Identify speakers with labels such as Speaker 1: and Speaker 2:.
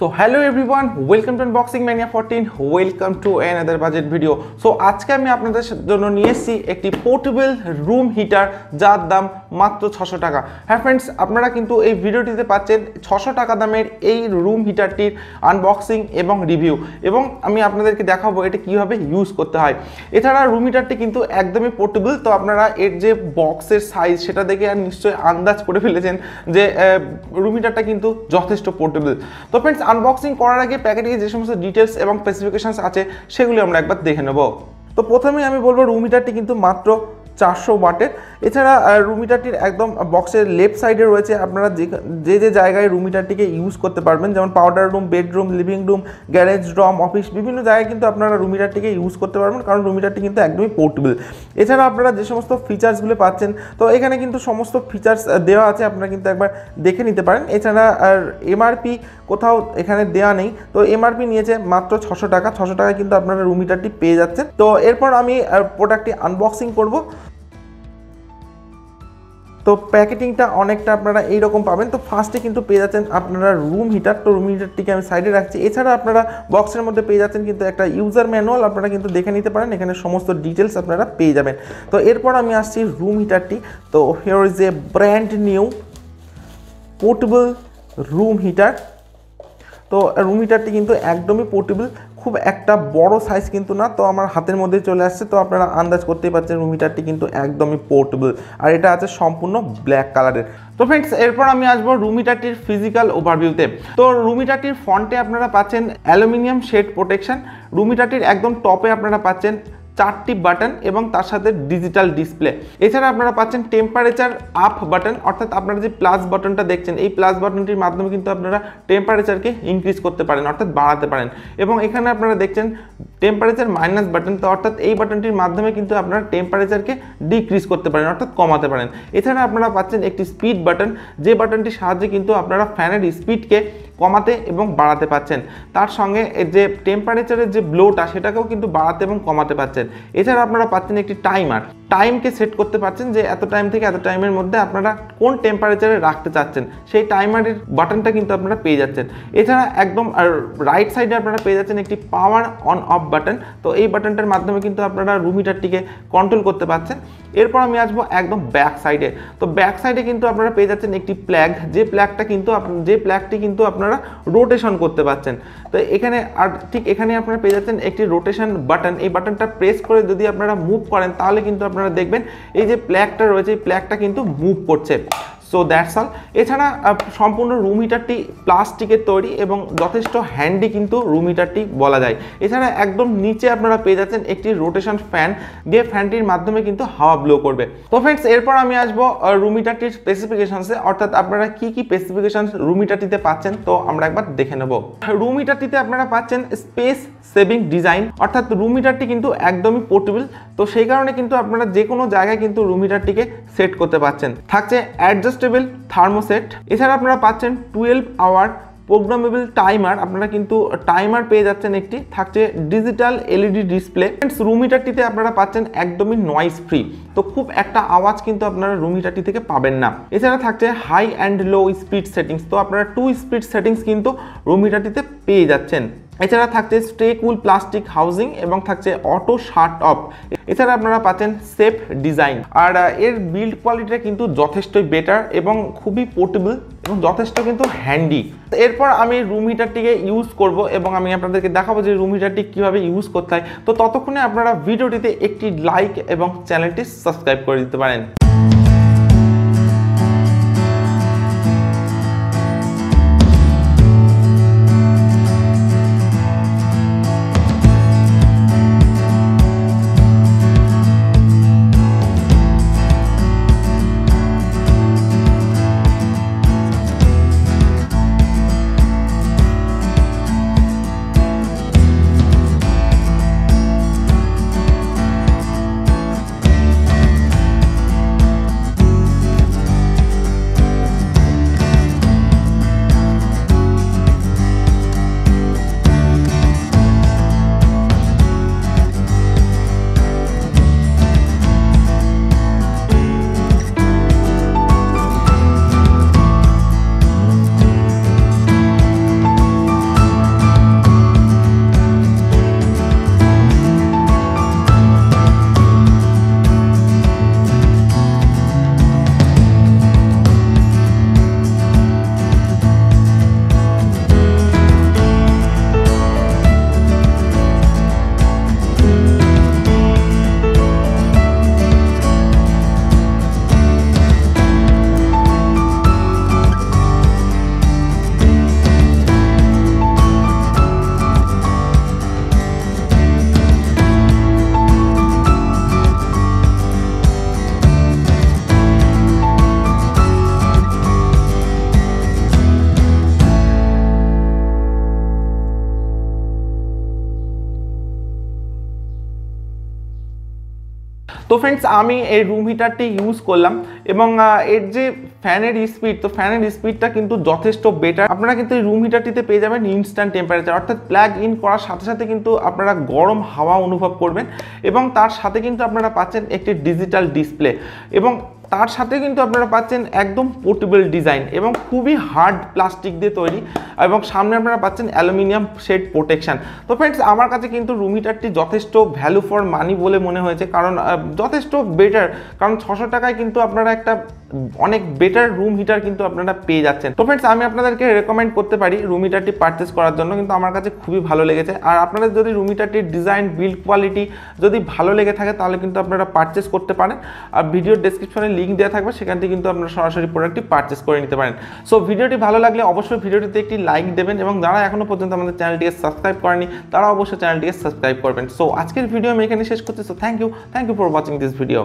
Speaker 1: So hello everyone, welcome to Unboxing Mania 14, welcome to another budget video. So আজকে আমি আপনাদের জন্য নিয়ে এসেছি একটি পোর্টেবল রুম হিটার যার দাম মাত্র 600 টাকা। হ্যাঁ ফ্রেন্ডস, আপনারা কিন্তু এই ভিডিওটিতে পাচ্ছেন 600 টাকা দামের এই রুম হিটারটির আনবক্সিং এবং রিভিউ, এবং আমি আপনাদেরকে দেখাবো এটা কিভাবে ইউজ করতে হয়। এছাড়া রুম হিটারটি কিন্তু একদমই পোর্টেবল, তো আপনারা এর যে বক্সের সাইজ সেটা দেখে আর নিশ্চয়ই আন্দাজ করে ফেলেছেন যে রুম হিটারটা কিন্তু যথেষ্ট পোর্টেবল। তো ফ্রেন্ডস, আনবক্সিং করার আগে প্যাকেটে যে সমস্ত ডিটেলস এবং স্পেসিফিকেশনস আছে সেগুলি আমরা একবার দেখে নেব। তো প্রথমেই আমি বলবো রুম হিটারটি কিন্তু মাত্র 400 ওয়াটের। এছাড়া রুম হিটারটির একদম বক্সের লেফট সাইডে রয়েছে আপনারা যে জায়গায় রুম হিটারটিকে ইউজ করতে পারবেন, যেমন powder room, bedroom, living room, garage, ড্রম, office, বিভিন্ন জায়গায় কিন্তু আপনারা রুম হিটারটিকে ইউজ করতে পারবেন, কারণ রুম হিটারটি কিন্তু একদমই পোর্টেবল। এছাড়া আপনারা যে সমস্ত ফিচার্সগুলো পাচ্ছেন, তো এখানে কিন্তু সমস্ত ফিচার্স দেওয়া আছে, আপনারা কিন্তু একবার দেখে নিতে পারেন। এছাড়া আর এমআরপি কোথাও এখানে দেওয়া নেই, তো এমআরপি নিয়েছে মাত্র 600 টাকা। 600 টাকায় কিন্তু আপনারা রুম হিটারটি পেয়ে যাচ্ছেন। তো এরপর আমি প্রোডাক্টটি আনবক্সিং করব। তো প্যাকেটিংটা অনেকটা আপনারা এইরকম পাবেন। তো ফার্স্টে কিন্তু পেয়ে যাচ্ছেন আপনারা রুম হিটার, তো রুম হিটারটিকে আমি সাইডে রাখছি। এছাড়া আপনারা বক্সের মধ্যে পেয়ে যাচ্ছেন কিন্তু একটা ইউজার ম্যানুয়াল, আপনারা কিন্তু দেখে নিতে পারেন, এখানে সমস্ত ডিটেলস আপনারা পেয়ে যাবেন। তো এরপর আমি আসছি রুম হিটারটি। তো here is a brand new portable room heater. তো রুম হিটারটি কিন্তু একদমই পোর্টেবল, খুব একটা বড় সাইজ কিন্তু না, তো আমার হাতের মধ্যে চলে আসছে। তো আপনারা আন্দাজ করতেই পারছেন রুম হিটারটি কিন্তু একদমই পোর্টেবল, আর এটা আছে সম্পূর্ণ ব্ল্যাক কালারের। তো ফ্রেন্ডস, এরপর আমি আসবো রুম হিটারটির ফিজিক্যাল ওভারভিউতে। তো রুম হিটারটির ফ্রন্টে আপনারা পাচ্ছেন অ্যালুমিনিয়াম শেড প্রোটেকশন। রুম হিটারটির একদম টপে আপনারা পাচ্ছেন 4টি বাটন এবং তার সাথে ডিজিটাল ডিসপ্লে। এছাড়া আপনারা পাচ্ছেন টেম্পারেচার আপ বাটন, অর্থাৎ আপনারা যে প্লাস বাটনটা দেখছেন, এই প্লাস বাটনটির মাধ্যমে কিন্তু আপনারা টেম্পারেচারকে ইনক্রিজ করতে পারেন, অর্থাৎ বাড়াতে পারেন। এবং এখানে আপনারা দেখছেন টেম্পারেচার মাইনাস বাটন, তো অর্থাৎ এই বাটনটির মাধ্যমে কিন্তু আপনারা টেম্পারেচারকে ডিক্রিজ করতে পারেন, অর্থাৎ কমাতে পারেন। এছাড়া আপনারা পাচ্ছেন একটি স্পিড বাটন, যে বাটনটির সাহায্যে কিন্তু আপনারা ফ্যানের স্পিডকে কমাতে এবং বাড়াতে পাচ্ছেন। তার সঙ্গে যে টেম্পারেচারের যে ব্লোটা সেটাকেও কিন্তু বাড়াতে এবং কমাতে পাচ্ছেন। এছাড়া আপনারা পাচ্ছেন একটি টাইমার, টাইমকে সেট করতে পারছেন যে এত টাইম থেকে এত টাইমের মধ্যে আপনারা কোন টেম্পারেচারে রাখতে চাচ্ছেন, সেই টাইমারের বাটনটা কিন্তু আপনারা পেয়ে যাচ্ছেন। এছাড়া একদম রাইট সাইডে আপনারা পেয়ে যাচ্ছেন একটি পাওয়ার অন অফ বাটন, তো এই বাটনটার মাধ্যমে কিন্তু আপনারা রুম হিটারটিকে কন্ট্রোল করতে পারছেন। এরপর আমি আসবো একদম ব্যাক সাইডে। তো ব্যাক সাইডে কিন্তু আপনারা পেয়ে যাচ্ছেন একটি প্লাগ, যে প্লাগটি কিন্তু আপনারা রোটেশন করতে পারছেন। তো এখানে আর ঠিক এখানে আপনারা পেয়ে যাচ্ছেন একটি রোটেশন বাটন, এই বাটনটা প্রেস করে যদি আপনারা মুভ করেন তাহলে কিন্তু আপনারা দেখবেন এই যে প্লাগটা রয়েছে, এই প্লাগটা কিন্তু মুভ করছে। So that's all. এছাড়া সম্পূর্ণ রুম হিটারটি প্লাস্টিকের তৈরি এবং যথেষ্ট হ্যান্ডি কিন্তু রুম হিটারটি বলা যায়। এছাড়া একদম নিচে আপনারা পেয়ে যাচ্ছেন একটি রোটেশন ফ্যান, যে ফ্যানটির মাধ্যমে কিন্তু হাওয়া ব্লো করবে। তো ফ্রেন্ডস, এরপর আমি আসবো রুম হিটারটির স্পেসিফিকেশনসে, অর্থাৎ আপনারা কি স্পেসিফিকেশন রুম হিটারটিতে পাচ্ছেন, তো আমরা একবার দেখে নেব। রুম হিটারটিতে আপনারা পাচ্ছেন স্পেস সেভিং ডিজাইন, অর্থাৎ রুম হিটারটি কিন্তু একদমই পোর্টেবল, তো সেই কারণে কিন্তু আপনারা যে কোনো জায়গায় কিন্তু রুম হিটারটিকে সেট করতে পারছেন। থাকছে অ্যাডজাস্টেবল থার্মোসেট। এছাড়া আপনারা পাচ্ছেন 12 আওয়ার প্রোগ্রামেবল টাইমার, আপনারা কিন্তু টাইমার পেয়ে যাচ্ছেন একটি। থাকছে ডিজিটাল এলইডি ডিসপ্লে। রুম হিটারটিতে আপনারা পাচ্ছেন একদমই নয়েজ ফ্রি, তো খুব একটা আওয়াজ কিন্তু আপনারা রুম হিটারটি থেকে পাবেন না। এছাড়া থাকছে high and low speed settings, তো আপনারা 2 স্পিড সেটিংস কিন্তু রুম হিটারটিতে পেয়ে যাচ্ছেন। এছাড়া থাকছে স্টে কুল প্লাস্টিক হাউজিং এবং থাকছে অটো শাট অফ। এছাড়া আপনারা পাচ্ছেন সেফ ডিজাইন, আর এর বিল্ড কোয়ালিটিটা কিন্তু যথেষ্টই বেটার এবং খুবই পোর্টেবল এবং যথেষ্ট কিন্তু হ্যান্ডি। এরপর আমি রুম হিটারটিকে ইউজ করব এবং আমি আপনাদেরকে দেখাবো যে রুম হিটারটি কীভাবে ইউজ করতে হয়। তো ততক্ষণে আপনারা ভিডিওটিতে একটি লাইক এবং চ্যানেলটি সাবস্ক্রাইব করে দিতে পারেন। তো ফ্রেন্ডস আমি এই রুম হিটারটি ইউজ করলাম এবং এর যে ফ্যানের স্পিড, তো ফ্যানের স্পিডটা কিন্তু যথেষ্ট বেটার। আপনারা কিন্তু এই রুম হিটারটিতে পেয়ে যাবেন ইনস্ট্যান্ট টেম্পারেচার, অর্থাৎ প্লাগ ইন করার সাথে সাথে কিন্তু আপনারা গরম হাওয়া অনুভব করবেন এবং তার সাথে কিন্তু আপনারা পাচ্ছেন একটি ডিজিটাল ডিসপ্লে এবং তার সাথে কিন্তু আপনারা পাচ্ছেন একদম পোর্টেবল ডিজাইন এবং খুবই হার্ড প্লাস্টিক দিয়ে তৈরি এবং সামনে আপনারা পাচ্ছেন অ্যালুমিনিয়াম শেড প্রোটেকশন। তো ফ্রেন্ডস আমার কাছে কিন্তু রুম হিটারটি যথেষ্ট ভ্যালু ফর মানি বলে মনে হয়েছে, কারণ যথেষ্ট বেটার, কারণ 600 টাকায় কিন্তু আপনারা একটা অনেক বেটার রুম হিটার কিন্তু আপনারা পেয়ে যাচ্ছেন। তো ফ্রেন্ডস আমি আপনাদেরকে রেকমেন্ড করতে পারি রুম হিটারটি পারচেস করার জন্য, কিন্তু আমার কাছে খুবই ভালো লেগেছে। আর আপনাদের যদি রুম হিটারটির ডিজাইন, বিল্ড কোয়ালিটি যদি ভালো লেগে থাকে তাহলে কিন্তু আপনারা পারচেস করতে পারেন। আর ভিডিওর ডেসক্রিপশনে লিঙ্ক দেওয়া থাকবে, সেখান থেকে কিন্তু আপনারা সরাসরি প্রোডাক্টটি পারচেস করে নিতে পারেন। সো ভিডিওটি ভালো লাগলে অবশ্যই ভিডিওটিতে একটি লাইক দেবেন এবং যারা এখনো পর্যন্ত আমাদের চ্যানেলটিকে সাবস্ক্রাইব করেনি তারা অবশ্যই চ্যানেলটিকে সাবস্ক্রাইব করবেন। সো আজকের ভিডিও আমি এখানে শেষ করছি। So thank you for watching this video.